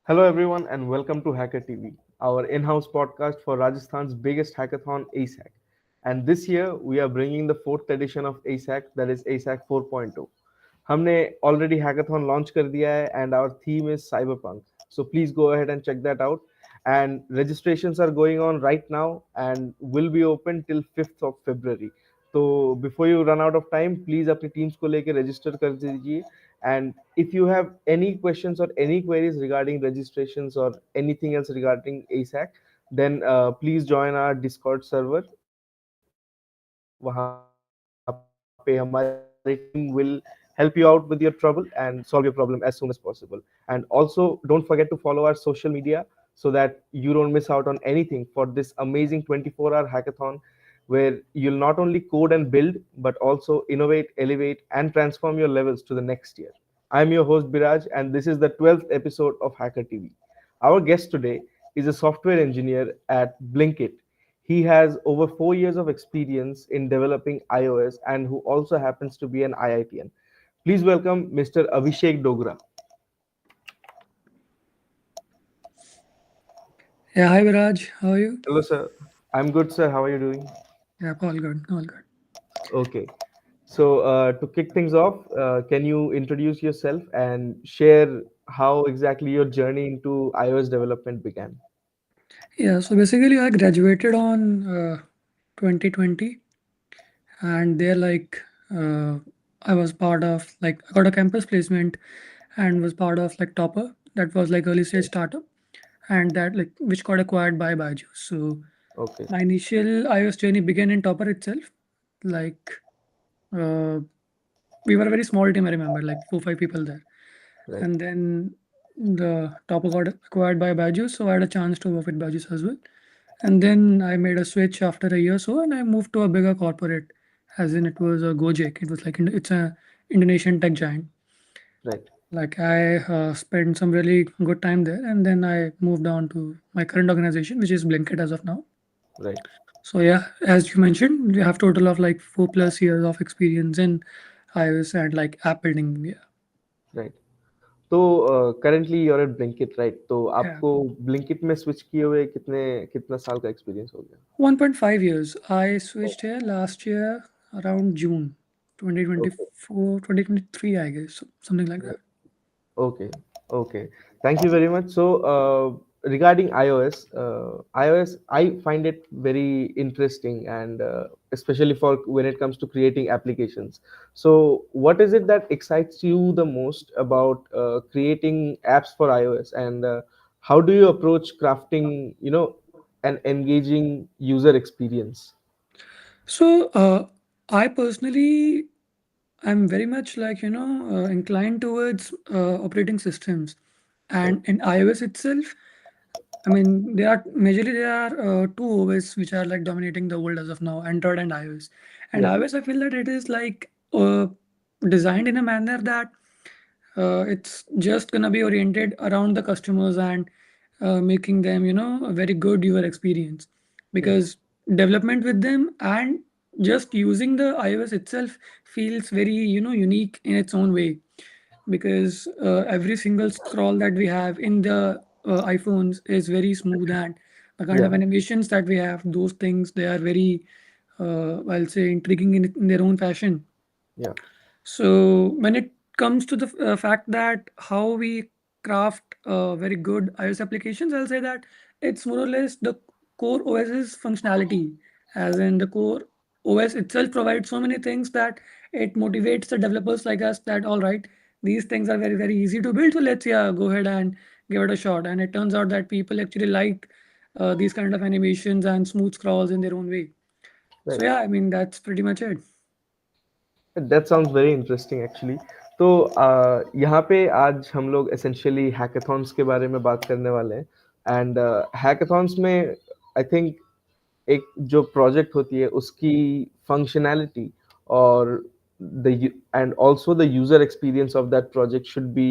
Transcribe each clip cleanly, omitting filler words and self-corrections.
Hello, everyone, and welcome to HackerTV, our in house podcast for Rajasthan's biggest hackathon, AceHack. And this year, we are bringing the fourth edition of AceHack, that is AceHack 4.0. हमने already hackathon launch कर दिया है and our theme is cyberpunk. So please go ahead and check that out. And registrations are going on right now and will be open till 5th of February. तो before you run out of time, please अपनी teams को लेके register कर दीजिए. And if you have any questions or any queries regarding registrations or anything else regarding ASAC, then please join our Discord server. वहाँ पे हमारी team will help you out with your trouble and solve your problem as soon as possible. And also, don't forget to follow our social media so that you don't miss out on anything for this amazing 24-hour hackathon where you'll not only code and build, but also innovate, elevate, and transform your levels to the next year. I'm your host Biraj, and this is the 12th episode of Hacker TV. Our guest today is a software engineer at Blinkit. He has over 4 years of experience in developing iOS and who also happens to be an IITian. Please welcome Mr. Abhishek Dogra. Yeah, hi Viraj, how are you? Hello, sir. I'm good, sir. How are you doing? Yeah, all good, all good. Okay. So, to kick things off, can you introduce yourself and share how exactly your journey into iOS development began? Yeah, so basically I graduated on 2020 and there uh, I was part of I got a campus placement and was part of Toppr that was like early stage Okay. startup and that which got acquired by Byju. So Okay. my initial iOS journey began in Toppr itself. Like uh, we were a very small team, I remember, like 4 5 people there. Right. And then the Topper got acquired by Bajus, so I had a chance to work with Bajus as well. And then I made a switch after a year or so, and I moved to a bigger corporate, as in it was a Gojek. It was it's a Indonesian tech giant. Right. Like I spent some really good time there, and then I moved on to my current organization, which is Blinkit as of now. Right. So yeah, as you mentioned, we have total of like 4 plus years of experience in iOS and like app building. Yeah, Right. तो currently you're at Blinkit right तो yeah. आपको Blinkit में switch किए हुए कितना साल का experience हो गया 1.5 years. I switched here last year around June okay 2024, 2023, I guess, something like that. Okay, okay. Thank you very much. So, regarding iOS, I find it very interesting, and especially for when it comes to creating applications. So, what is it that excites you the most about creating apps for iOS, and how do you approach crafting, an engaging user experience? So, I personally am very much inclined towards operating systems. Right. And in iOS itself, I mean, there are two OS which are like dominating the world as of now, Android and iOS. And Yeah. iOS, I feel that it is designed in a manner that it's just gonna be oriented around the customers and making them, a very good user experience. Yeah. Because development with them and just using the iOS itself feels very, unique in its own way because every single scroll that we have in the iPhones is very smooth and the kind of Yeah. animations that we have, those things, they are very, I'll say, intriguing in their own fashion. Yeah. So when it comes to the fact that how we craft very good iOS applications, I'll say that it's more or less the core OS's functionality, as in the core OS itself provides so many things that it motivates the developers like us that all right, these things are very very easy to build, so let's yeah go ahead and give it a shot. And it turns out that people actually like these kind of animations and smooth scrolls in their own way. So Right. yeah, I mean that's pretty much it. That sounds very interesting actually तो यहाँ पे आज हम लोग essentially hackathons के बारे में बात करने वाले हैं एंड हैकाथॉन्स में आई थिंक एक जो प्रोजेक्ट होती है उसकी फंक्शनैलिटी और the and also the user experience of that project should be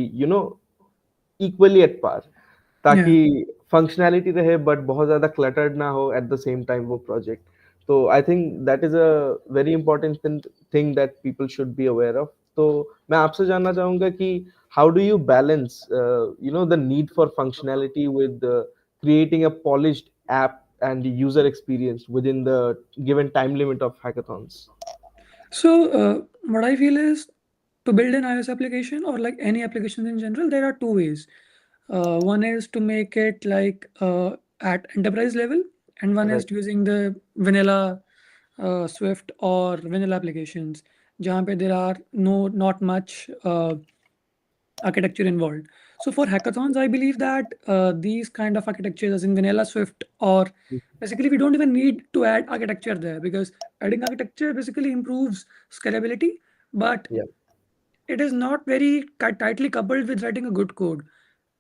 equally at par Yeah. ताकि फंक्शनैलिटी रहे बट बहुत ज़्यादा क्लटर्ड ना हो एट द सेम टाइम वो प्रोजेक्ट तो I think that is a very important thing that people should be aware of तो मैं आपसे जानना चाहूँगा कि how do you balance the need for functionality with creating a polished app and user experience within the given time limit of hackathons? So, what I feel is to build an iOS application or like any applications in general, there are two ways. One is to make it like at enterprise level, and one is Right. using the vanilla Swift or vanilla applications, जहाँ पे there are not much architecture involved. So for hackathons, I believe that these kind of architectures, as in vanilla Swift, or basically we don't even need to add architecture there, because adding architecture basically improves scalability, but Yeah. it is not very tightly coupled with writing a good code.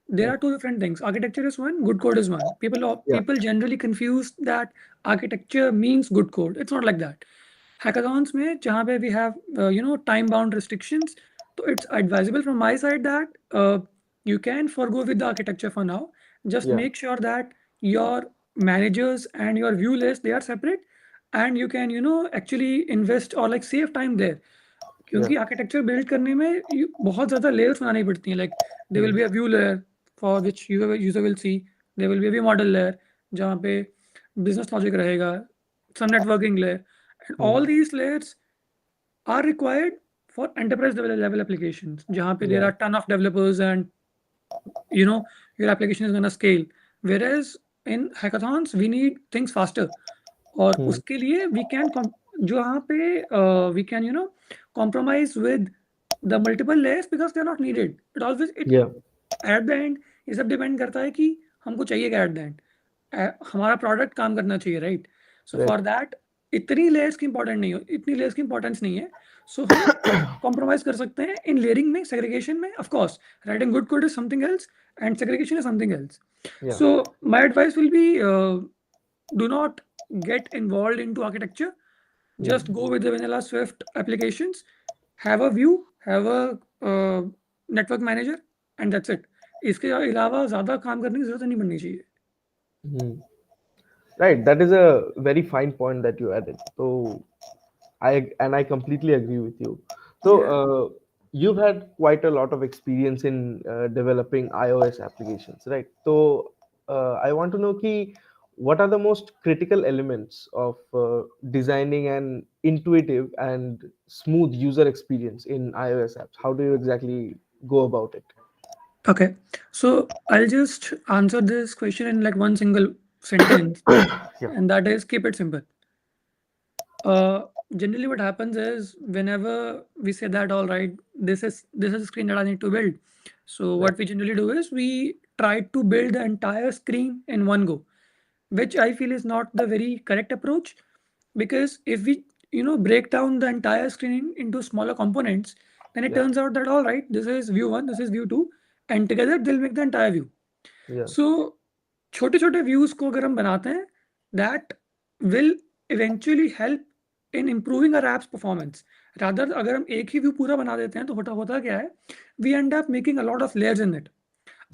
There Right. are two different things. Architecture is one, good code is one. Yeah. People generally confuse that architecture means good code. It's not like that. Hackathons में जहाँ पे we have time bound restrictions, so it's advisable from my side that you can forgo with the architecture for now. Just Yeah. make sure that your managers and your view list, they are separate, and you can actually invest or like save time there. Yeah. क्योंकि architecture build करने में बहुत ज़्यादा layers बनानी पड़ती हैं, like they will Hmm. Be a view layer for which user will see, they will be a model layer जहाँ पे बिजनेस लॉजिक रहेगा, some networking layer, and Hmm. All these layers are required for enterprise level application जहाँ पे there Yeah. Are ton of developers and your application is going to scale. Whereas in hackathons we need things faster, और Hmm. उसके लिए we can जो यहाँ पे we can compromise with the multiple layers because they are not needed. It always it Yeah. at the end ये सब depend करता है कि हमको चाहिए क्या एट द एंड, हमारा प्रोडक्ट काम करना चाहिए, right? So Right. For that इतनी लेयर्स की इंपॉर्टेंट नहीं हो, इतनी लेयर्स की इंपॉर्टेंस नहीं है. सो हम कॉम्प्रोमाइज कर सकते हैं इन लेयरिंग में, सेग्रीगेशन में. Of course writing good code is something else and segregation is something else. Yeah. So my advice will be, do not get involved into architecture. Just Hmm. go with the vanilla Swift applications. Have a view, have a uh, network manager, and that's it. इसके अलावा ज़्यादा काम करने की ज़रूरत नहीं पड़नी चाहिए. Hmm. Right, that is a very fine point that you added. So I completely agree with you. So Yeah. you've had quite a lot of experience in developing iOS applications, right? So I want to know ki, what are the most critical elements of designing an intuitive and smooth user experience in iOS apps? How do you exactly go about it? Okay. So I'll just answer this question in like one single sentence, Yeah. and that is keep it simple. Uh, Generally, what happens is whenever we say that, all right, this is a screen that I need to build. So Right. what we generally do is we try to build the entire screen in one go, which I feel is not the very correct approach, because if we break down the entire screen into smaller components, then it Yeah. turns out that all right, this is view one, this is view two, and together they'll make the entire view. Yeah. सो छोटे छोटे views को अगर हम बनाते हैं, that will eventually help in improving our apps performance. Rather अगर हम एक ही व्यू पूरा बना देते हैं तो होता होता क्या है, we end up making a lot of layers in it.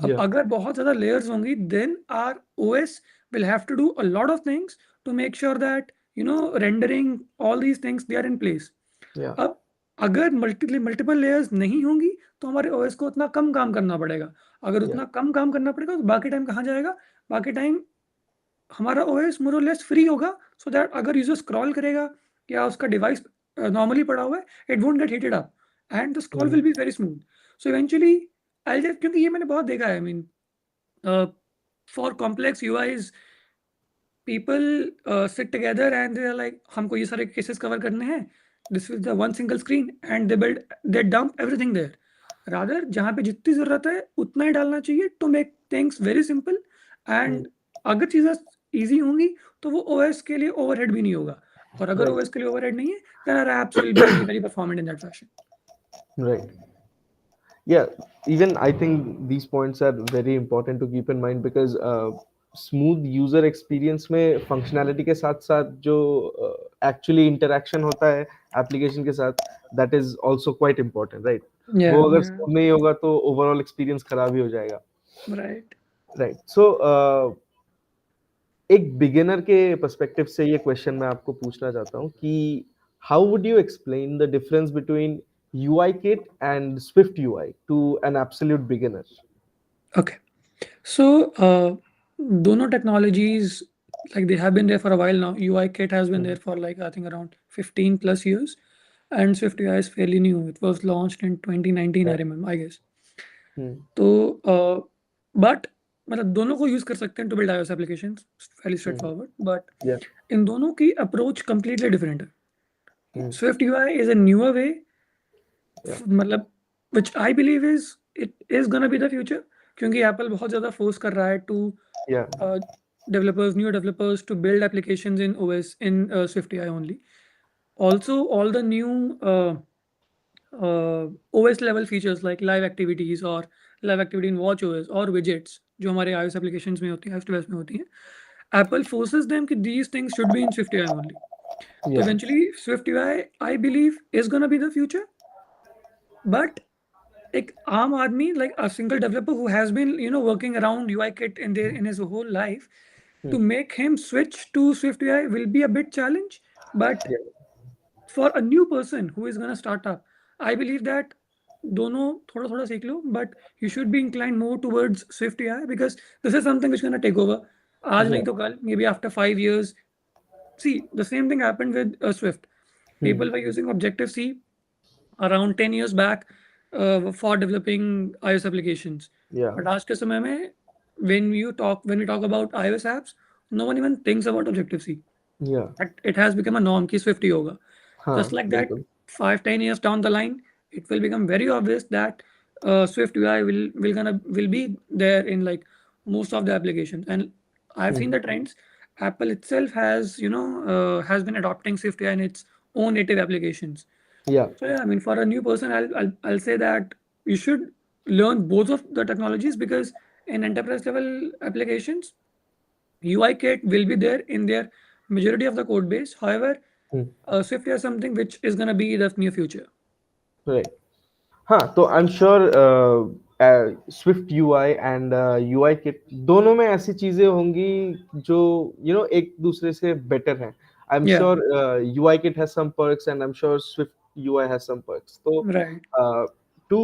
अब Yeah. अगर बहुत ज़्यादा लेयर्स होंगी, then our OS will have to do a lot of things to make sure that rendering all these things they are in place. Yeah. अब अगर multiple layers नहीं होंगी तो हमारे ओएस को उतना कम काम करना पड़ेगा. अगर Yeah. उतना कम काम करना पड़ेगा तो बाकी टाइम कहाँ जाएगा? बाकी टाइम हमारा ओएस मोर और लेस फ्री होगा, सो दैट अगर यूजर स्क्रॉल करेगा या उसका डिवाइस नॉर्मली पड़ा हुआ है, it won't get heated up and the scroll Hmm. Will be very smooth. So eventually I just, क्योंकि ये मैंने बहुत देखा है, I mean for complex UIs people sit together and they are like, हमको ये सारे cases cover करने हैं, this is the one single screen, and they dump everything there. Rather जहाँ पे जितनी ज़रूरत है उतना ही डालना चाहिए to make things very simple. Hmm. And अगर चीज़ें easy होंगी तो वो OS के लिए overhead भी नहीं होगा, और अगर Right. OS के लिए overhead नहीं है, then our apps will be very performant in that fashion. Right. Yeah, even I think these points are very important to keep in mind because smooth user experience में functionality के साथ साथ जो actually interaction होता है application के साथ, that is also quite important, right? वो Yeah, अगर yeah, smooth नहीं होगा तो overall experience खराब ही हो जाएगा. right. Right. So एक बिगिनर के पर्सपेक्टिव से ये क्वेश्चन मैं आपको पूछना चाहता हूँ कि how would you explain the difference between UI kit and Swift UI to an absolute beginner? Okay. So, dono technologies, like they have been there for a while now. UI kit has been there Mhm. for like I think around 15 plus years, and Swift UI is fairly new. It was launched in 2019, I Yeah. remember, I guess. Hmm. तो but मतलब दोनों को use कर सकते हैं to build iOS applications fairly Hmm. straightforward, but Yeah. इन दोनों की अप्रोच completely different है. Hmm. Swift UI is a newer way, Yeah. मतलब which I believe is gonna be the future, क्योंकि एप्पल बहुत ज़्यादा फोर्स कर रहा है to Yeah. developers, new developers to build applications in OS in Swift UI only. Also, all the new OS level features like live activities or live activity in watch OS or widgets जो हमारे iOS applications में होती हैं, iOS में होती हैं, Apple forces them कि these things should be in Swift UI only. So Yeah. eventually Swift UI I believe is gonna be the future, but एक आम आदमी like a single developer who has been working around UI kit in his whole life, Hmm. to make him switch to Swift UI will be a bit challenge. But Yeah. for a new person who is going to start up, I believe that दोनों थोड़ा थोड़ा सीख लो, but you should be inclined more towards Swift AI because this is something which is going to take over. आज Yeah. नहीं तो कल, maybe after 5 years. See, the same thing happened with Swift. Hmm. People were using Objective C around 10 years back for developing iOS applications. Yeah. But आज के समय में when we talk about iOS apps, no one even thinks about Objective C. Yeah. It has become a norm कि Swift ही होगा. हाँ, Just like that, बिल्कुल. 5-10 years down the line, it will become very obvious that Swift UI will be there in like most of the applications. And I've Hmm. seen the trends. Apple itself has been adopting Swift UI in its own native applications. Yeah. So yeah, I mean, for a new person, I'll say that you should learn both of the technologies because in enterprise level applications, UI kit will be there in their majority of the code base. However, Hmm. Swift is something which is gonna be the near future. Right. हाँ, तो आई am sure Swift UI and UI kit दोनों में ऐसी चीजें होंगी जो एक दूसरे से बेटर हैं. I am Yeah, sure UI kit has some perks and I am sure Swift UI has some perks. तो right. To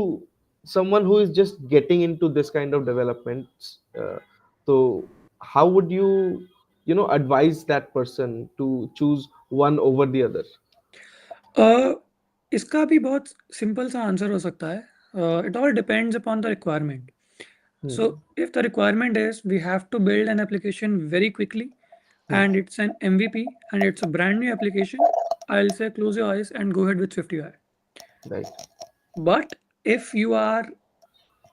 someone who is just getting into this kind of development, so how would you advise that person to choose one over the other? Uh, इसका भी बहुत simple सा answer हो सकता है. It all depends upon the requirement. So Hmm. if the requirement is we have to build an application very quickly Hmm. and it's an MVP and it's a brand new application, I'll say close your eyes and go ahead with Swift UI. Right. But if you are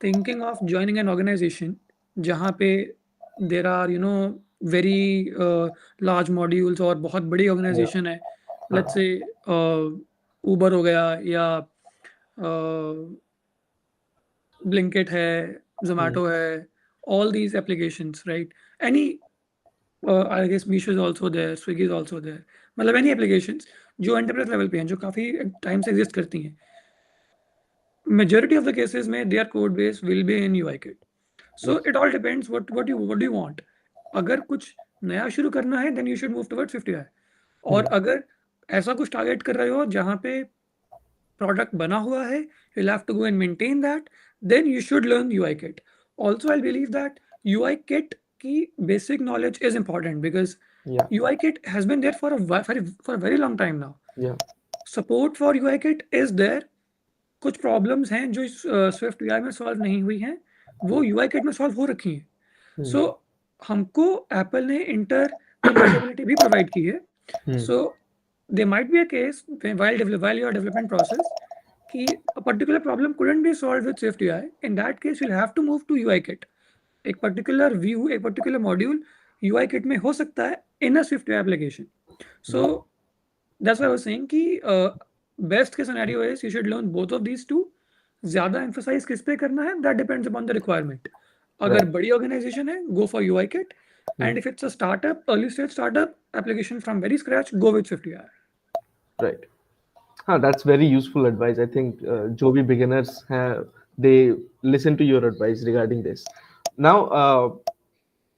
thinking of joining an organization जहाँ पे there are very large modules और बहुत बड़ी Yeah. organization है, let's हाँ. say Uber हो गया या Blinkit है, Hmm. Zomato है, all these applications, right? Any I guess Meesho is also there, Swiggy is also there. मतलब any applications जो enterprise level पे हैं, जो काफ़ी टाइम से exist करती हैं, majority of the cases में their code base will be in UI kit. So Yes. it all depends what do you want. अगर कुछ नया शुरू करना है then you should move towards 50i. और Hmm. अगर ऐसा कुछ टारगेट कर रहे हो जहाँ पे प्रोडक्ट बना हुआ है, you'll have to go and maintain that, then you should learn UI kit. Also, I believe that UI kit की basic knowledge is important because Yeah. UI kit has been there for a very long time now. Yeah. Support for UI kit is there. कुछ problems हैं जो Swift UI में solve नहीं हुई हैं, वो UI kit में सॉल्व हो रखी हैं. Hmm. सो हमको एप्पल ने इंटर कंपैटिबिलिटी भी प्रोवाइड की है. Hmm. So they might be a case while your development process कि a particular problem couldn't be solved with Swift UI. In that case, you'll have to move to UI kit. एक particular view, एक particular module UI kit में हो सकता है in a Swift UI application. So that's why I was saying कि best के scenario is you should learn both of these two. ज्यादा emphasise किस पे करना है that depends upon the requirement. अगर Right. बड़ी ऑर्गेनाइजेशन है go for UI kit, Hmm. And if it's a startup early stage startup application from very scratch go with 50i. Right. That's very useful advice. I think जो भी beginners हैं, they listen to your advice regarding this. Now,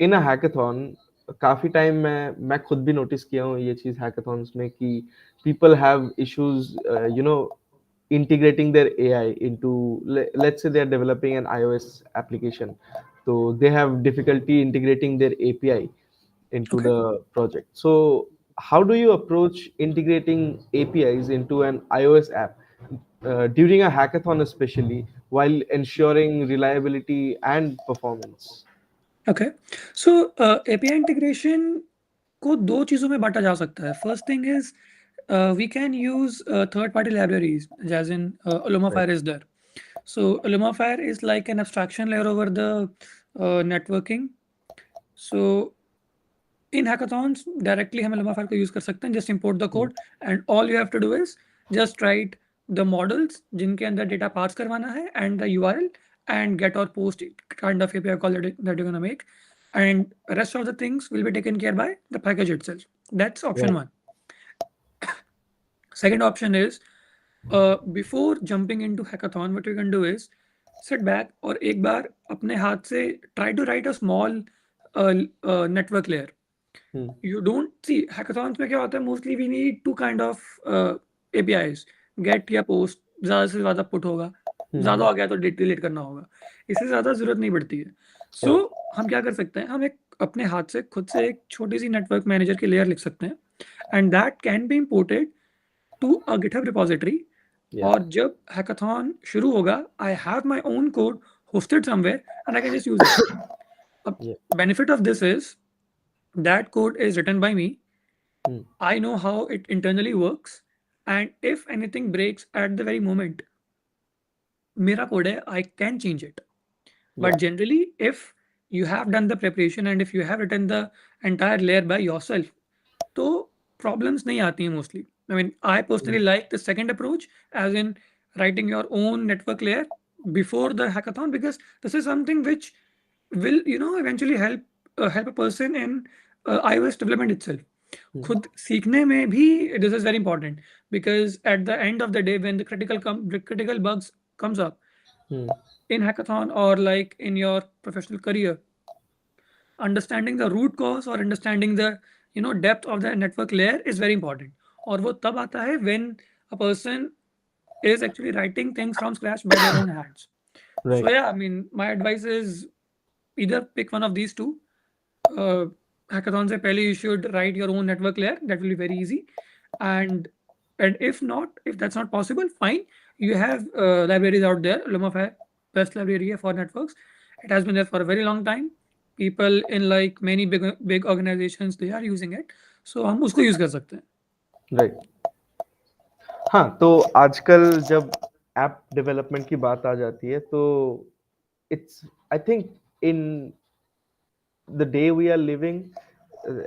in a hackathon, काफी time मैं खुद भी notice किया हूँ ये चीज hackathons में कि people have issues, integrating their AI into, let's say they're developing an iOS application, so they have difficulty integrating their API into Okay. the project. So how do you approach integrating APIs into an iOS app during a hackathon, especially while ensuring reliability and performance? Okay. So API integration को दो चीज़ों में बांटा जा सकता है. First thing is we can use third party libraries, as in Right. Alumafire is there. So Alumafire is like an abstraction layer over the networking. So in hackathons directly हम Alumafire को use कर सकते हैं. Just import the Hmm. code and all you have to do is just write the models जिनके अंदर data pass करवाना है and the URL and get or post kind of API call that you're gonna make, and rest of the things will be taken care by the package itself. That's option Right. one. Second option is before jumping into hackathon, what you can do is sit back और एक बार अपने हाथ से try to write a small network layer. Hmm. You don't see hackathons में क्या होता है, mostly we need two kind of APIs, get या post. ज़्यादा से ज़्यादा put होगा, ज़्यादा Hmm. हो गया तो डिलीट करना होगा, इससे ज़्यादा ज़रूरत नहीं पड़ती है. सो Yeah. हम क्या कर सकते हैं, हम एक अपने हाथ से खुद से एक छोटी सी नेटवर्क मैनेजर की लेयर लिख सकते हैं and that can be imported to a GitHub repository. Yeah. और जब हैकाथॉन शुरू होगा I have my own code hosted somewhere and I can just use it. A Yeah. benefit of this is that code is written by me. Hmm. I know how it internally works, and if anything breaks at the very moment, मेरा code है, I can change it. Yeah. But generally, if you have done the preparation and if you have written the entire layer by yourself, तो problems नहीं आती हैं mostly. I mean, I Hmm. personally like the second approach, as in writing your own network layer before the hackathon, because this is something which will eventually help a person in iOS development itself. Hmm. खुद सीखने में भी this is very important, because at the end of the day when the critical bugs comes up Hmm. in hackathon or like in your professional career, understanding the root cause or understanding the depth of the network layer is very important. और वो तब आता है when a person is actually writing things from scratch by their own hands. So Right. yeah, I mean, my advice is either pick one of these two. uh, Hackathon से पहले you should write your own network layer. That will be very easy. And if not, if that's not possible, fine. You have libraries out there. Lumafy best library for networks. It has been there for a very long time. People in like many big organizations they are using it. So हम उसको use कर सकते हैं. Right. हाँ, तो आजकल जब app development की बात आ जाती है तो it's, I think, in the day we are living,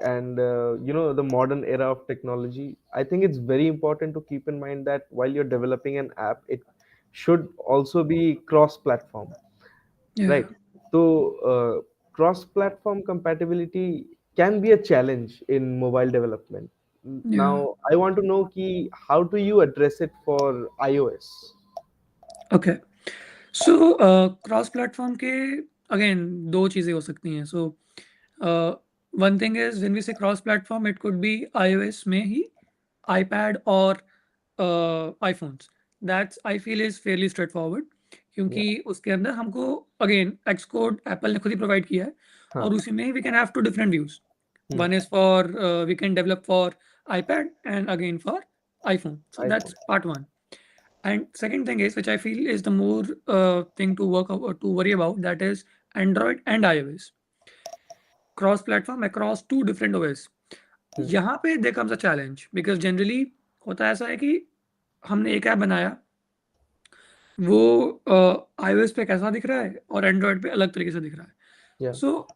and the modern era of technology, I think it's very important to keep in mind that while you're developing an app, it should also be cross platform, Yeah, right? So cross platform compatibility can be a challenge in mobile development. yeah. Now I want to know ki, how do you address it for iOS? Okay. So cross platform के again दो चीज़ें हो सकती हैं. So one thing is when we say cross platform, it could be iOS में ही iPad और iPhones. That's I feel is fairly straightforward, Yeah. क्योंकि उसके अंदर हमको again Xcode Apple ने खुद ही provide किया है Huh. और उसी में we can have two different views. Hmm. One is for we can develop for iPad and again for iPhone. So iPhone. that's part one. And second thing is, which I feel is the more thing to work out, to worry about, that is Android and iOS cross platform across two different OS. Hmm. यहाँ पे there comes a challenge, because generally होता ऐसा है कि हमने एक app बनाया, वो iOS पे कैसा दिख रहा है और एंड्रॉयड पे अलग तरीके से दिख रहा है. Yeah. सो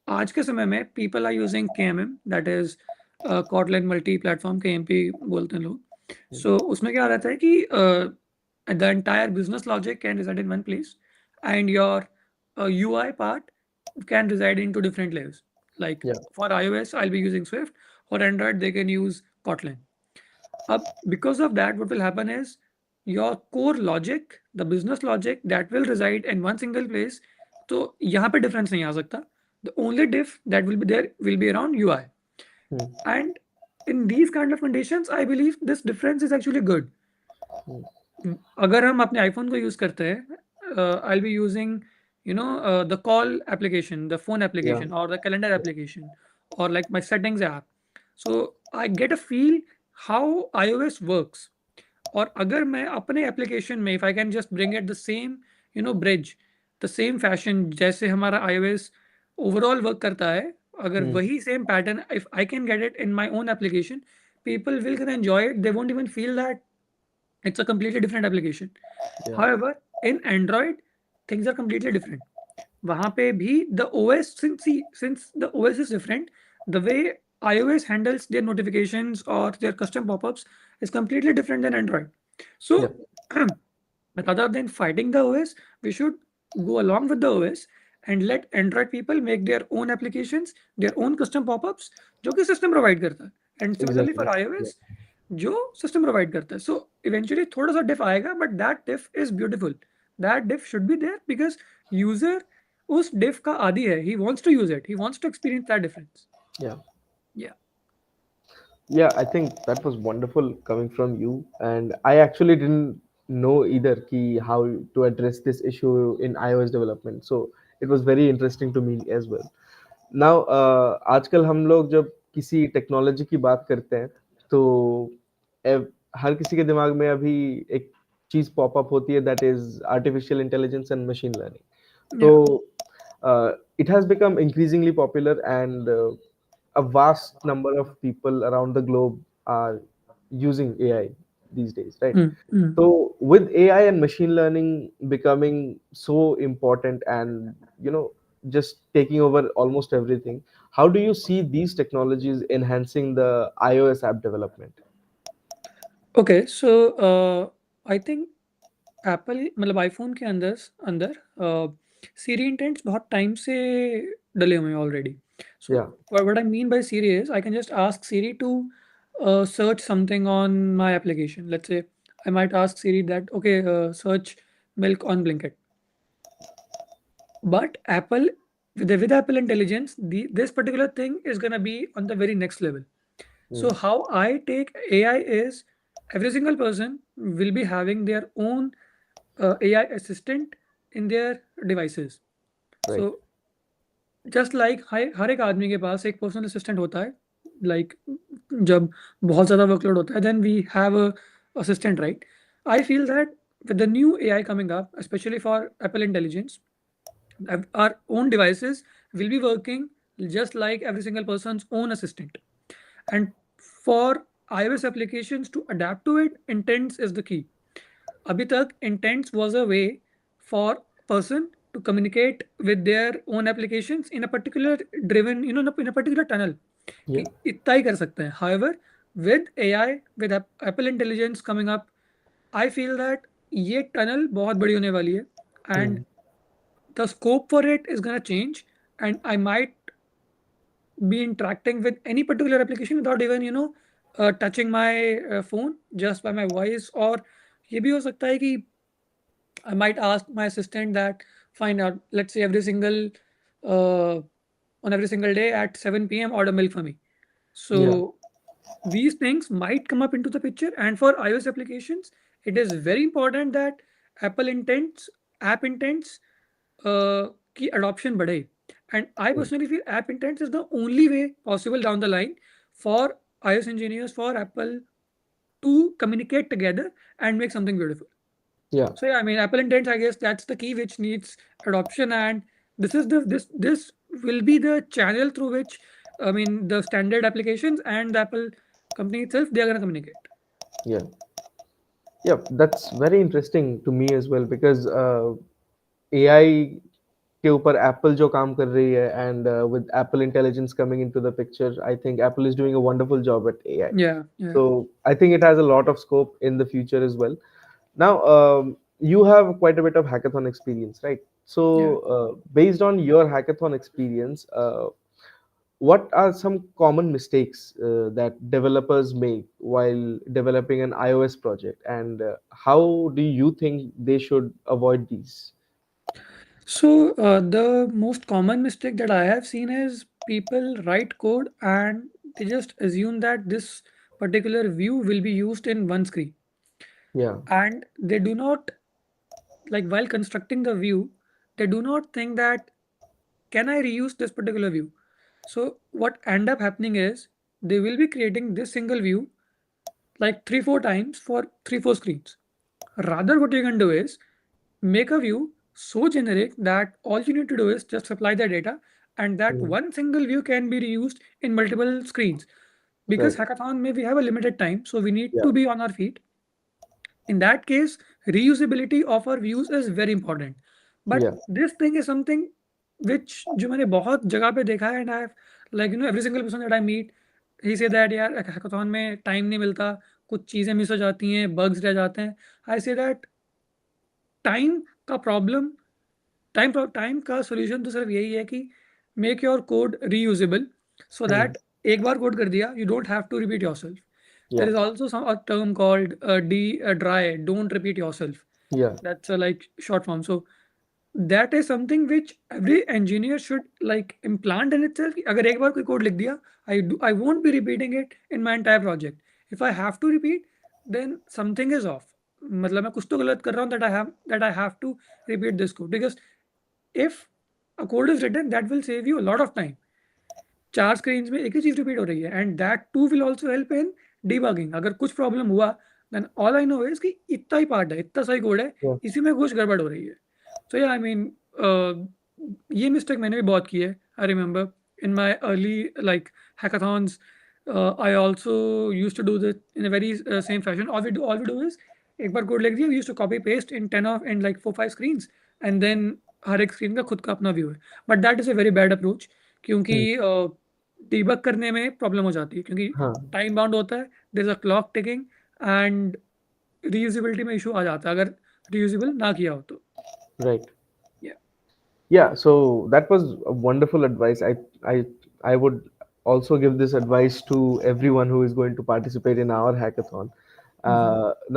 आज के समय में people are using KMM, that is Kotlin multi platform, KMP बोलते हैं लोग. Hmm. सो उसमें क्या रहता है कि the entire business logic can reside in one place and your UI part can reside into different layers. Like Yeah. for iOS, I'll be using Swift. For Android, they can use Kotlin. Because of that, what will happen is your core logic, the business logic, that will reside in one single place. तो यहाँ पे difference नहीं आ सकता. The only diff that will be there will be around UI. Hmm. And in these kind of conditions, I believe this difference is actually good. mm, अगर हम अपने iPhone को use करते हैं, I will be using the call application, the phone yeah, application और the calendar application और like my settings app. So I get a feel how iOS works. और अगर मैं अपने एप्लीकेशन में if I can just bring it the same bridge, the same fashion जैसे हमारा iOS overall work करता है, अगर mm, वही same pattern if I can get it in my own application, people will gonna enjoy it. They won't even feel that it's a completely different application. yeah, However, in Android, things are completely different. वहाँ पे भी the OS, since the OS is different, the way iOS handles their notifications or their custom pop-ups is completely different than Android. yeah, So rather than fighting the OS, we should go along with the OS and let Android people make their own applications, their own custom pop-ups, जो कि system provide करता है. And similarly for exactly. Yeah, iOS, जो system provide करता है. So eventually थोड़ा सा diff आएगा, but that diff is beautiful. That diff should be there because user उस डिफ का आदी है. He wants to use it, he wants to experience that difference. yeah. या Yeah, I think that was wonderful coming from you. And I actually didn't know either ki how to address this issue in iOS development. So it was very interesting to me as well. Now, आजकल हम लोग जब किसी technology की बात करते हैं तो हर किसी के दिमाग में अभी एक चीज पॉप अप होती है, that is artificial intelligence and machine learning. या So it has become increasingly popular, and a vast number of people around the globe are using AI these days, right? So with AI and machine learning becoming so important and just taking over almost everything, how do you see these technologies enhancing the iOS app development? Okay. So I think Apple मतलब iPhone के अंदर अंदर सीरी intends बहुत time से डले हुए हैं already. So Yeah, what I mean by Siri is I can just ask Siri to search something on my application. Let's say I might ask Siri that, okay, search milk on Blinkit. But Apple, with Apple Intelligence, this particular thing is gonna be on the very next level. So mm, how I take AI is every single person will be having their own AI assistant in their devices. right. So just like हर एक आदमी के पास एक personal assistant होता है. Like जब बहुत ज़्यादा वर्कलोड होता है then we have a assistant, right? I feel that with the new AI coming up, especially for Apple Intelligence, our own devices will be working just like every single person's own assistant. And for iOS applications to adapt to it, intents is the key. अभी तक intents was a way for person to communicate with their own applications in a particular driven, in a particular tunnel, Yeah. कि इतना ही कर सकते हैं. However, with AI, with Apple Intelligence coming up, I feel that ये tunnel बहुत बड़ी होने वाली है. And Mm, the scope for it is gonna change, and I might be interacting with any particular application without even touching my phone, just by my voice. Or ये भी हो सकता है कि I might ask my assistant that find out, let's say uh, on every single day at 7 p.m. order milk for me. yeah. So these things might come up into the picture. And for iOS applications, it is very important that Apple intents, app intents की adoption बढ़े. And I Mm, personally feel app intents is the only way possible down the line for iOS engineers, for Apple to communicate together and make something beautiful. yeah. So yeah, I mean, Apple intents, I guess that's the key which needs adoption, and this will be the channel through which, I mean, the standard applications and the Apple company itself, they are gonna communicate. Yeah. Yeah, that's very interesting to me as well, because AI के ऊपर Apple जो काम कर रही है, and with Apple intelligence coming into the picture, I think Apple is doing a wonderful job at AI. Yeah, yeah, So I think it has a lot of scope in the future as well. Now, you have quite a bit of hackathon experience, right? So, yeah. based on your hackathon experience, what are some common mistakes that developers make while developing an iOS project, and how do you think they should avoid these? So the most common mistake that I have seen is people write code and they just assume that this particular view will be used in one screen. Yeah. and they do not, like, while constructing the view, they do not think that can I reuse this particular view. So what end up happening is they will be creating this single view like 3 4 times for 3 4 screens. Rather, what you can do is make a view so generic that all you need to do is just supply the data, and that Mm. one single view can be reused in multiple screens. Because Right. hackathon may we have a limited time, so we need Yeah. to be on our feet. In that case, reusability of our views is very important. But Yeah. this thing is something which जो मैंने बहुत जगह पे देखा है, and I have, like, every single person that I meet, he say that यार hackathon में time नहीं मिलता, कुछ चीज़ें मिस हो जाती हैं, bugs रह जाते हैं. I say that टाइम का प्रॉब्लम, टाइम का सॉल्यूशन तो सिर्फ यही है कि make your code reusable, so Mm. That एक बार कोड कर दिया, you don't have to repeat yourself. Yeah. There is also some a term called D DRY, don't repeat yourself. Yeah. That's a like short form. So that is something which every engineer should like implant in itself. कि अगर एक बार कोई code लिख दिया, I won't be repeating it in my entire project. If I have to repeat, then something is off. मतलब मैं कुछ तो गलत कर रहा हूँ, that I have to repeat this code, because if a code is written, that will save you a lot of time. 4 screens में एक ही चीज़ रिपीट हो रही है, and that too will also help in debugging. अगर कुछ problem हुआ, then all I know is कि इतना ही पार्ट है, इतना सही कोड है, Yeah. इसी में कुछ गड़बड़ हो रही है. सो या आई मीन ये मिस्टेक मैंने भी बहुत की है. I remember in my early like hackathons, I also use to do this in a very same fashion. All we do is एक बार कोड लिख दिया, we use to copy paste in 10 of in like 4 5 screens, and then हर एक screen का खुद का अपना व्यू है. But that is a very bad approach, क्योंकि Mm. डीबग करने में प्रॉब्लम हो जाती है, क्योंकि हाँ. टाइम बाउंड होता है, there is a clock ticking, and reusability में इशू आ जाता है अगर रीयूजेबल ना किया हो तो. Right. या Yeah, so that was a wonderful advice. I would also give this advice to everyone who is going to participate in our hackathon.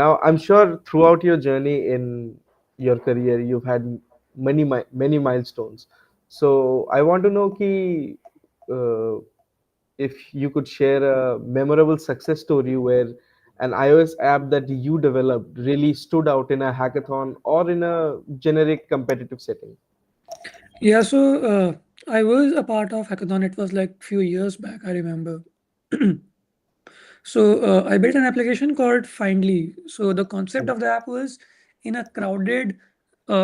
Now, I'm sure throughout your journey in your career, you've had many milestones. So I want to know ki, uh, if you could share a memorable success story where an iOS app that you developed really stood out in a hackathon or in a generic competitive setting. so I was a part of hackathon. It was like few years back, I remember. So I built an application called Findly. So the concept of the app was in a crowded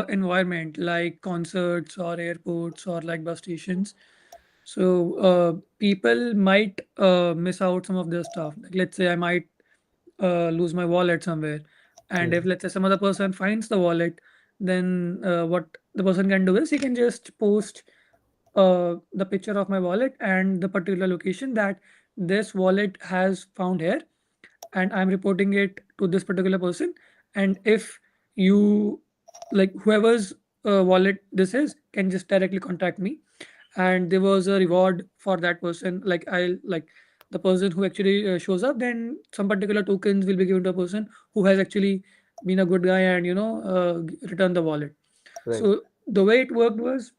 environment like concerts or airports or like bus stations. So people might miss out some of their stuff. Like, let's say I might lose my wallet somewhere, and if Mm. let's say some other person finds the wallet, then what the person can do is he can just post the picture of my wallet and the particular location that this wallet has found here, and I'm reporting it to this particular person. And if you, like, whoever's wallet this is, can just directly contact me, and there was a reward for that person. Like, I'll like the person who actually shows up, then some particular tokens will be given to a person who has actually been a good guy and return the wallet. Right. So the way it worked was,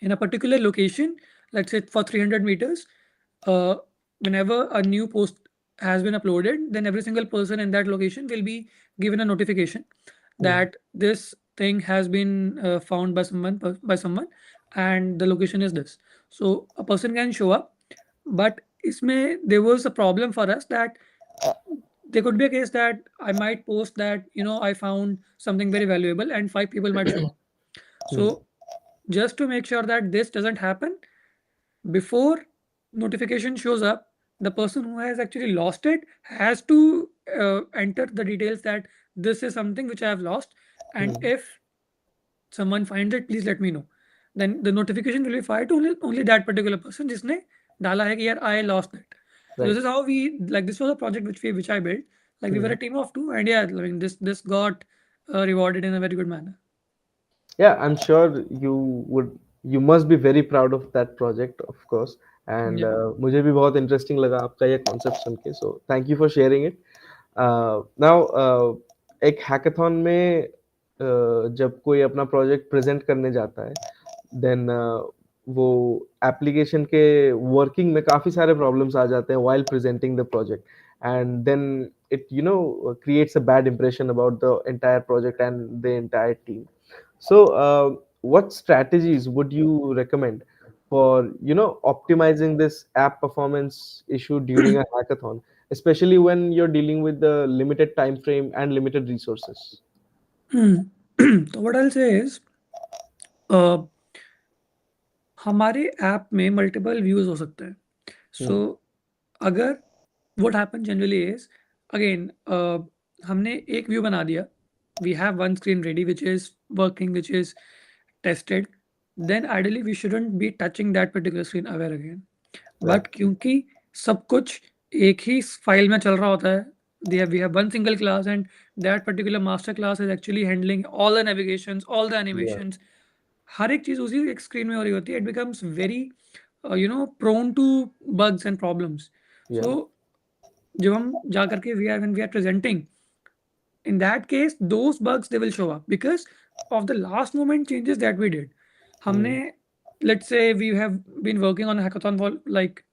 in a particular location, let's say for 300 meters, uh, whenever a new post has been uploaded, then every single person in that location will be given a notification Mm. that this thing has been found by someone, and the location is this. So a person can show up, but isme there was a problem for us that there could be a case that I might post that I found something very valuable, and 5 people might show up. Mm. So just to make sure that this doesn't happen, before notification shows up, the person who has actually lost it has to enter the details that this is something which I have lost, and Mm. if someone finds it, please let me know. Then the notification will be fired to only that particular person जिसने डाला है कि यार I lost it. So this Right. is how we, like, this was a project which I built. Like, we were Mm. a team of two, and yeah, I mean, this got rewarded in a very good manner. Yeah, I'm sure you must be very proud of that project, of course. And Yeah. मुझे भी बहुत interesting लगा आपका ये concept सुन के. So thank you for sharing it. Now, एक hackathon में जब कोई अपना project present करने जाता है, then वो application के working में काफी सारे problems आ जाते हैं while presenting the project. and then it creates a bad impression about the entire project and the entire team. So what strategies would you recommend for optimizing this app performance issue during a hackathon, especially when you're dealing with the limited time frame and limited resources? Hmm. तो what I'll say is uh, हमारे app में multiple views हो सकते हैं. सो Hmm. अगर what happens generally is, again, हमने एक view बना दिया, we have one screen ready which is working, which is tested, then ideally we shouldn't be touching that particular screen ever again. Right. But क्योंकि सब कुछ एक ही file में चल रहा होता है, we have one single class and that particular master class is actually handling all the navigations, all the Yeah. animations, हर एक चीज उसी एक स्क्रीन में हो रही होती है. It becomes very prone to bugs and problems. Yeah. So जब हम जा करके when we are presenting, in that case those bugs they will show up because of the last moment changes that we did. Hmm. हमने, let's say we have been working on a hackathon for like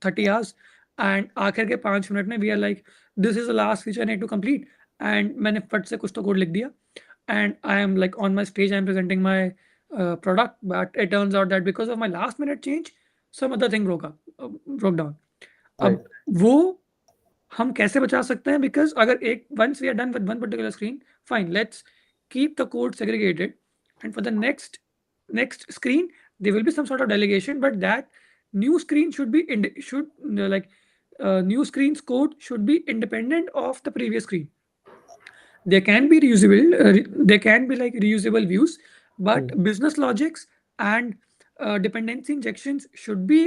30 hours, and आखिर के 5 minute में we are like, this is the last feature I need to complete, and मैंने फट से कुछ तो code लिख दिया, and I am like on my stage, I am presenting my product, but it turns out that because of my last minute change some other thing broke down. Right. अब वो हम कैसे बचा सकते हैं? बिकॉज अगर एक once we are done with one particular screen, fine, let's keep the code segregated, and for the next screen there will be some sort of delegation, but that new screen should be should like new screen's code should be independent of the previous screen. They can be reusable, they can be like reusable views, but Hmm. business logics and dependency injections should be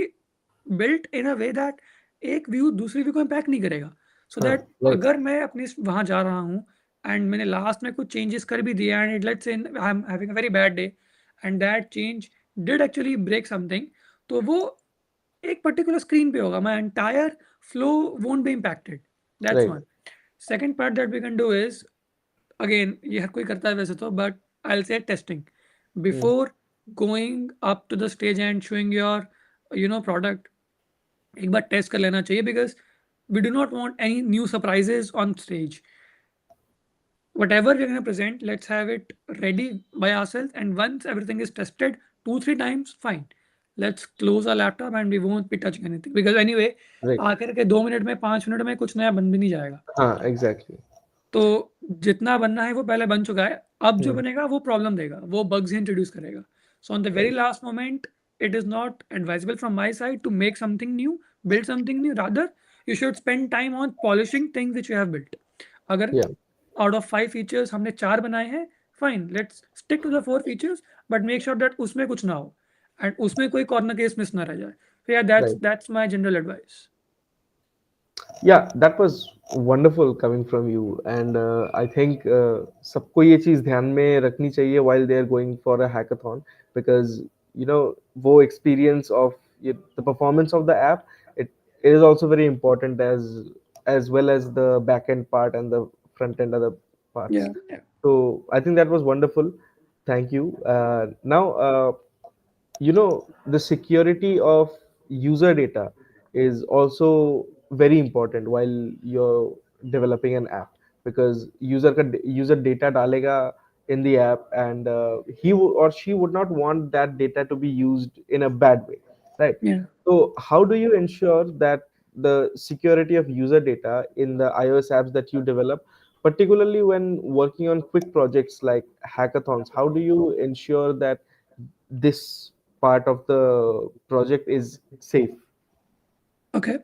built in a way that एक view दूसरी view को impact नहीं करेगा. सो Huh. That Right. अगर मैं अपने वहां जा रहा हूँ एंड मैंने लास्ट में कुछ चेंजेस कर भी दिया, and let's say I am having a very bad day and that change did actually break something, तो वो एक पर्टिकुलर स्क्रीन पे होगा, my entire flow won't be impacted. That's Right. वन. Second part that we can do is, again ये हर कोई करता है वैसे तो, but I will say testing Hmm. Before going up to the stage and showing your product. एक बार टेस्ट कर लेना चाहिए, because we do not want any new surprises on stage. Whatever we're going to present, let's have it ready by ourselves, and once everything is tested 2-3 times, fine, let's close our laptop and we won't be touching anything, because anyway Right. आखिर के 2 minute में 5 minute में कुछ नया बन भी नहीं जाएगा. Exactly. तो जितना बनना है वो पहले बन चुका है, अब जो Hmm. बनेगा वो प्रॉब्लम देगा, वो बग्स ही इंट्रोड्यूस करेगा. So on the very Right. Last moment it is not advisable from my side to make something new, build something new. Rather, you should spend time on polishing things which you have built. अगर Yeah. Out of 5 features हमने 4 बनाए हैं, fine, let's stick to the 4 features, but make sure that उसमें कुछ ना हो and उसमें कोई कॉर्नर केस मिस ना रह जाए. तो या Right. That's my general advice. Yeah, that was wonderful coming from you, and I think सबको ये चीज ध्यान में रखनी चाहिए while they are going for a hackathon, because वो experience of the performance of the app, it is also very important as well as the back end part and the front end other parts. Yeah, yeah, So I think that was wonderful. Thank you. Now, the security of user data is also very important while you're developing an app, because user data dalega in the app, and or she would not want that data to be used in a bad way, right? yeah. So how do you ensure that the security of user data in the iOS apps that you develop, particularly when working on quick projects like hackathons? How do you ensure that this part of the project is safe? Okay.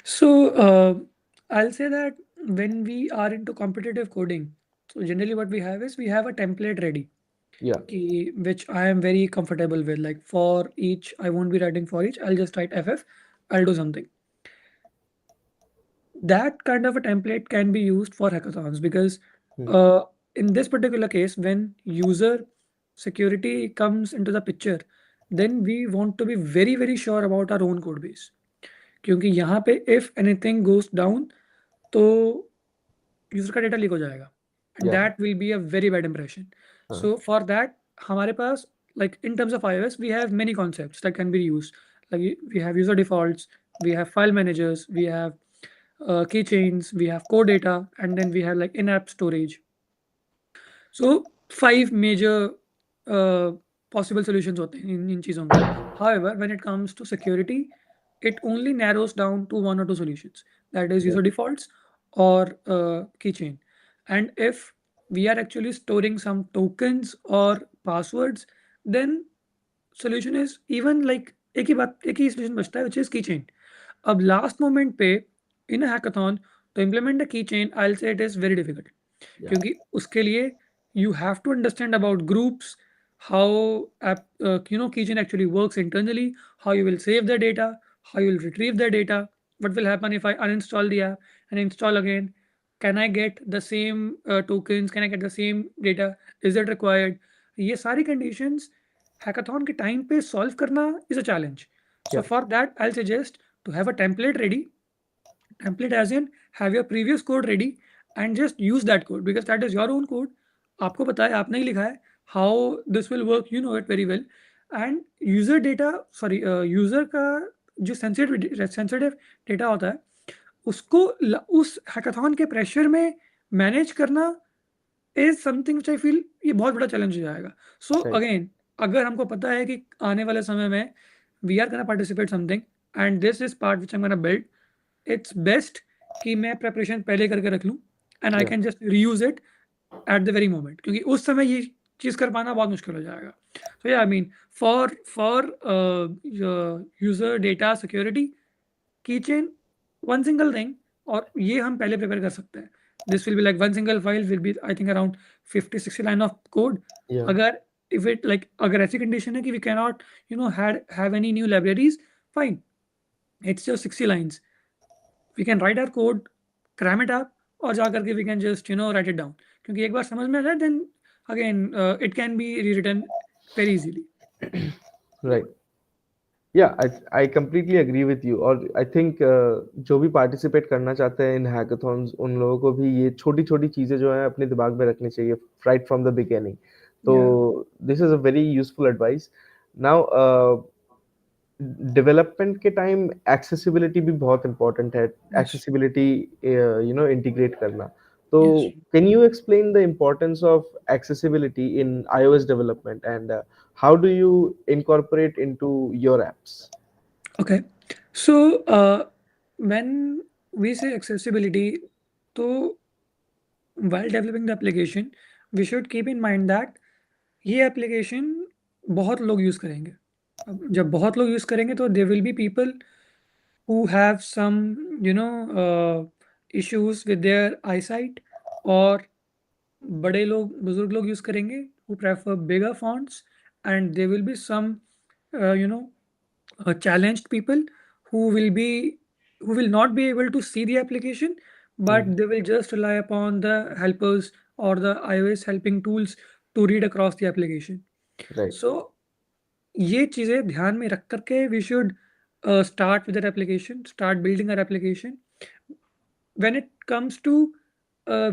So I'll say that when we are into competitive coding, so generally what we have is we have a template ready, Yeah. which I am very comfortable with. Like for each, I won't be writing for each. I'll just write FF. I'll do something. That kind of a template can be used for hackathons, because Hmm. in this particular case, when user security comes into the picture, then we want to be very very sure about our own code base. क्योंकि यहाँ पे if anything goes down, तो user का data leak हो जाएगा, and Yeah. That will be a very bad impression. Huh. So for that हमारे पास, like in terms of iOS, we have many concepts that can be used. Like we have user defaults, we have file managers, we have keychains, we have core data, and then we have like in-app storage. So 5 major uh, possible solutions होते हैं इन चीज़ों में. However, when it comes to security, it only narrows down to 1 or 2 solutions. That is Yeah. user defaults or keychain. And if we are actually storing some tokens or passwords, then solution is even like एक ही solution बचता है, which is keychain. अब last moment पे in a hackathon to implement a keychain, I'll say it is very difficult. Yeah. क्योंकि उसके लिए you have to understand about groups, how keychain actually works internally, how you will save the data, how you will retrieve the data, what will happen if I uninstall the app and install again, can I get the same tokens, can I get the same data, is it required. ये सारी conditions hackathon के time पे solve करना is a challenge. So Yeah. for that I'll suggest to have a template ready. Template as in have your previous code ready and just use that code because that is your own code. आपको पता है आपने ही लिखा है. How this will work, you know it very well. And user data, sorry, user का जो sensitive data होता है उसको उस hackathon के pressure में manage करना is something which I feel ये बहुत बड़ा challenge हो जाएगा. So Right. again, अगर हमको पता है कि आने वाले समय में we are gonna participate something and this is part which I'm gonna build, it's best कि मैं preparation पहले करके रख लूँ and I Yeah. can just reuse it at the very moment क्योंकि उस समय ये चीज़ कर पाना बहुत मुश्किल हो जाएगा. So yeah, I mean for user data security, keychain, one single thing और ये हम पहले prepare कर सकते हैं. This will be like one single file will be I think around 50-60 line of code. Yeah. अगर if it like अगर ऐसी condition है कि we cannot have any new libraries, fine, it's just 60 lines. We can write our code, cram it up और जा करके we can just write it down क्योंकि एक बार समझ में आ जाए then again it can be rewritten very easily. Right. या I completely agree with you और आई थिंक जो भी पार्टिसिपेट करना चाहते हैं इन हैकाथॉन्स उन लोगों को भी ये छोटी छोटी चीज़ें जो है अपने दिमाग में रखनी चाहिए राइट फ्रॉम द बिगिनिंग. तो Yeah. This is a very useful advice. Now development के टाइम एक्सेसिबिलिटी भी बहुत इंपॉर्टेंट है. Yes. एक्सेसिबिलिटी इंटीग्रेट करना. तो Yes. can you explain the importance of accessibility in iOS development and how do you incorporate into your apps? Okay. So when we say accessibility, तो while developing the application, we should keep in mind that ये application बहुत लोग use करेंगे. अब जब बहुत लोग use करेंगे तो there will be people who have some issues with their eyesight और बड़े लोग बुजुर्ग लोग यूज़ करेंगे who prefer bigger fonts and there will be some you know challenged people who will be who will not be able to see the application but Hmm. they will just rely upon the helpers or the iOS helping tools to read across the application. Right. So ये चीज़ें ध्यान में रख कर के we should start with that application, start building our application. When it comes to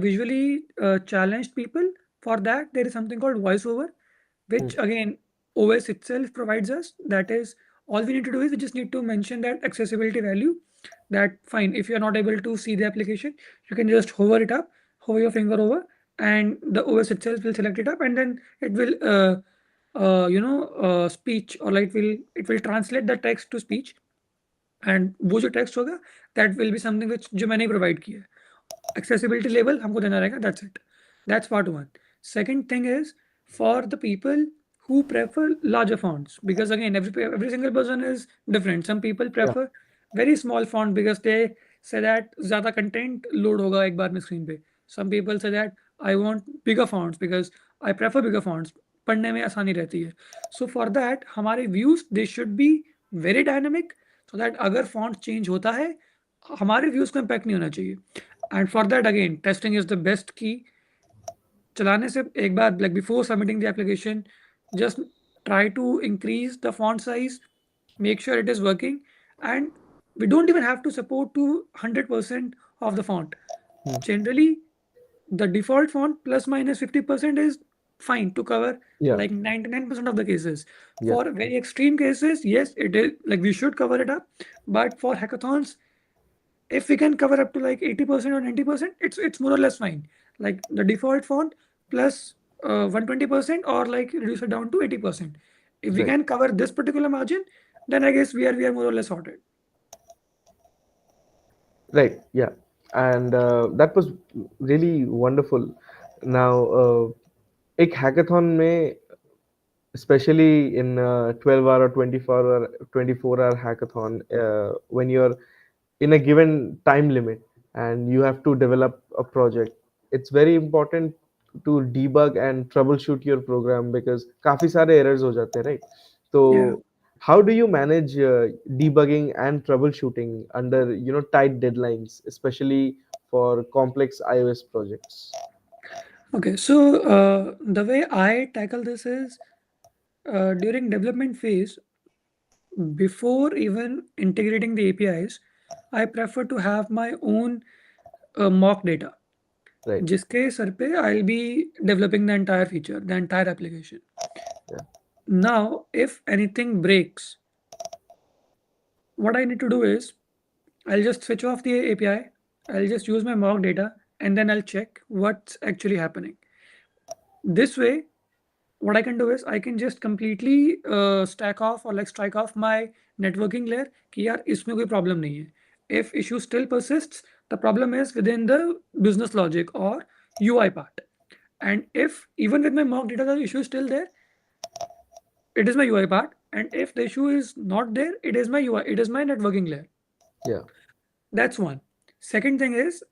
visually challenged people, for that there is something called voiceover, Hmm. which again OS itself provides us. That is all we need to do is we just need to mention that accessibility value. That fine, if you are not able to see the application, you can just hover it up, hover your finger over, and the OS itself will select it up, and then it will speech or like it will translate the text to speech. And वो जो text होगा that will be something which जो मैंने provide किया है. Accessibility level हमको देना रहेगा. That's it. That's part one. Second thing is for the people who prefer larger fonts because again every single person is different. Some people Yeah. prefer very small font because they say that ज़्यादा content load होगा एक बार में screen पे. Some people say that I want bigger fonts because I prefer bigger fonts. पढ़ने में आसानी रहती है. So for that हमारे views they should be very dynamic so that अगर font change होता है हमारे views को impact नहीं होना चाहिए. And for that again testing is the best key. चलाने से एक बार like before submitting the application just try to increase the font size, make sure it is working, and we don't even have to support to 100% of the font. Hmm. Generally the default font plus minus 50% is fine to cover Yeah. like 99% of the cases. Yeah. For very extreme cases, yes, it is like we should cover it up, but for hackathons If we can cover up to like 80% or 90%, it's more or less fine. Like the default font plus 120%, or like reduce it down to 80%. If we Right. can cover this particular margin, then I guess we are more or less sorted. Right. Yeah. And that was really wonderful. Now, एक hackathon में, especially in 12 hour or 24-hour hackathon, when you're in a given time limit and you have to develop a project, it's very important to debug and troubleshoot your program because काफी सारे errors हो जाते हैं, right? So Yeah. how do you manage debugging and troubleshooting under tight deadlines, especially for complex iOS projects? Okay. So the way I tackle this is during development phase, before even integrating the APIs, I prefer to have my own mock data. Right. जिसके sir पे I'll be developing the entire feature, the entire application. Yeah. Now, if anything breaks, what I need to do is I'll just switch off the API, I'll just use my mock data, and then I'll check what's actually happening. This way, what I can do is I can just completely stack off or like strike off my networking layer कि यार इसमें कोई problem नहीं है. If issue still persists, the problem is within the business logic or UI part. And if even with my mock data the issue is still there, it is my UI part. And if the issue is not there, it is my UI, it is my networking layer. Yeah. That's one. Second thing is,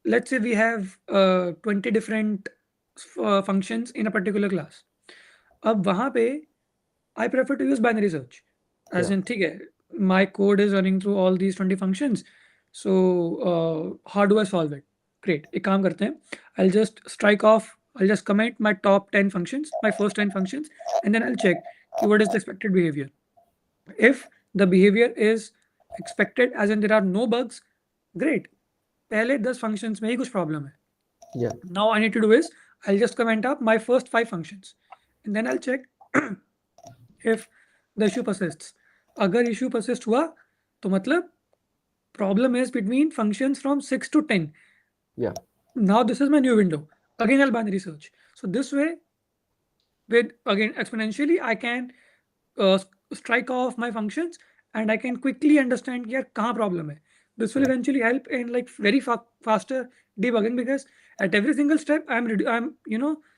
let's say we have 20 different functions in a particular class. अब वहाँ पे I prefer to use binary search. As Yeah. in, ठीक है, my code is running through all these 20 functions. So, how do I solve it? Great. एक काम करते हैं. I'll just comment my top 10 functions, my first 10 functions, and then I'll check what is the expected behavior. If the behavior is expected, as in there are no bugs, great. पहले 10 functions में ही कुछ problem है. Yeah. Now I need to do is I'll just comment up my first 5 functions, and then I'll check if the issue persists. अगर issue persist हुआ तो मतलब problem is between functions from 6 to 10. Yeah. Now this is my new window. Again I'll binary search. So this way, with again exponentially, I can uh, strike off my functions, and I can quickly understand यार कहाँ problem है. This will Yeah. eventually help in like very faster debugging, because at every single step I'm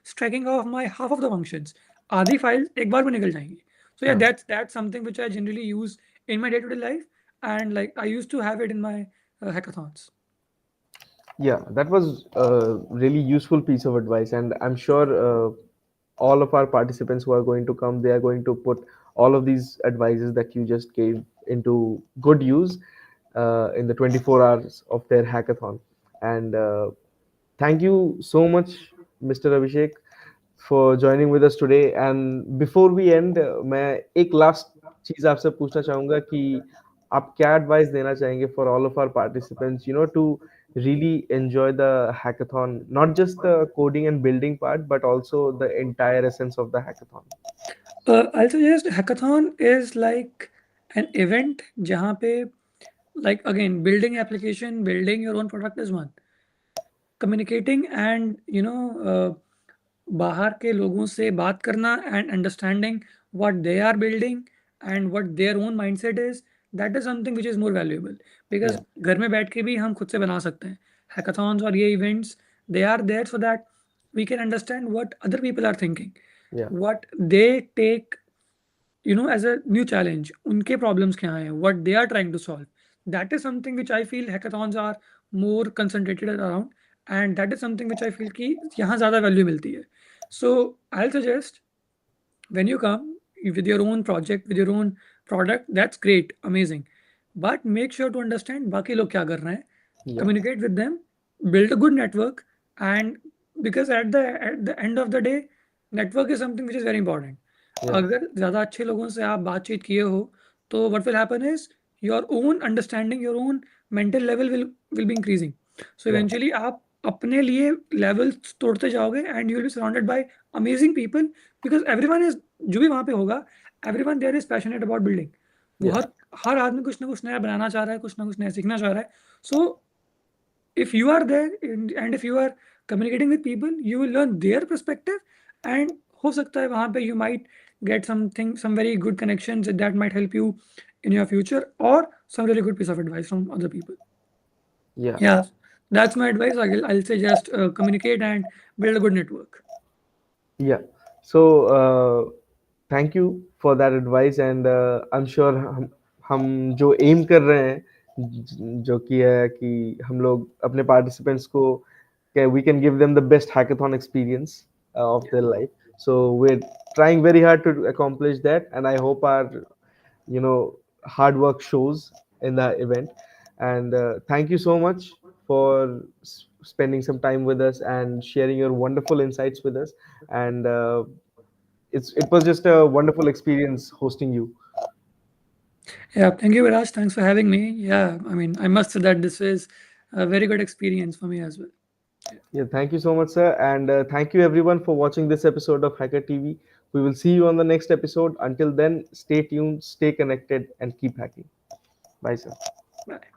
striking off my half of the functions. आधी files एक बार में निकल जाएंगी. So yeah, हाँ. that's something which I generally use in my day-to-day life, and like I used to have it in my hackathons. Yeah, that was a really useful piece of advice, and I'm sure all of our participants who are going to come, they are going to put all of these advices that you just gave into good use in the 24 hours of their hackathon. And thank you so much, Mr. Abhishek, for joining with us today. And before we end, मैं एक last चीज आपसे पूछना चाहूंगा कि आप क्या advice देना चाहेंगे for all of our participants, to really enjoy the hackathon, not just the coding and building part, but also the entire essence of the hackathon. I'll suggest hackathon is like an event जहाँ पे, like again, building application, building your own product is one. Communicating and बाहर के लोगों से बात करना and understanding what they are building and what their own mindset is, that is something which is more valuable, because Yeah, घर में बैठ के भी हम खुद से बना सकते हैं. Hackathons और ये events, they are there so that we can understand what other people are thinking, yeah, what they take as a new challenge. उनके problems क्या हैं, what they are trying to solve. That is something which I feel hackathons are more concentrated around, and that is something which I feel कि यहाँ ज़्यादा value मिलती है. So I'll suggest, when you come with your own project, with your own product, that's great, amazing, but make sure to understand बाकी लोग क्या कर रहे हैं, yeah, communicate with them, build a good network, and because at the end of the day, network is something which is very important. yeah, अगर ज़्यादा अच्छे लोगों से आप बातचीत किए हो, तो what will happen is your own understanding, your own mental level will be increasing. So yeah, eventually आप अपने लिए levels तोड़ते जाओगे, and you will be surrounded by amazing people, because everyone is, जो भी वहाँ पे होगा, everyone there is passionate about building. Yeah. हर आदमी कुछ ना कुछ नया बनाना चाह रहा है, कुछ ना कुछ नया सीखना चाह रहा है. So if you are there and if you are communicating with people, you will learn their perspective, and हो सकता है वहाँ पे you might get something, some very good connections that might help you in your future, or some really good piece of advice from other people. Yeah. Yeah, that's my advice. I'll say just communicate and build a good network. Yeah. So thank you for that advice, and I'm sure हम जो M कर रहे हैं, जो कि है कि हम लोग अपने participants को we can give them the best hackathon experience of their life. So we're trying very hard to accomplish that, and I hope our hard work shows in the event. And thank you so much for spending some time with us and sharing your wonderful insights with us. And it was just a wonderful experience hosting you. Yeah, thank you, Viraj. Thanks for having me. Yeah, I mean, I must say that this is a very good experience for me as well. Yeah. Yeah, thank you so much, sir. And thank you everyone for watching this episode of Hacker TV. We will see you on the next episode. Until then, stay tuned, stay connected, and keep hacking. Bye, sir. Bye.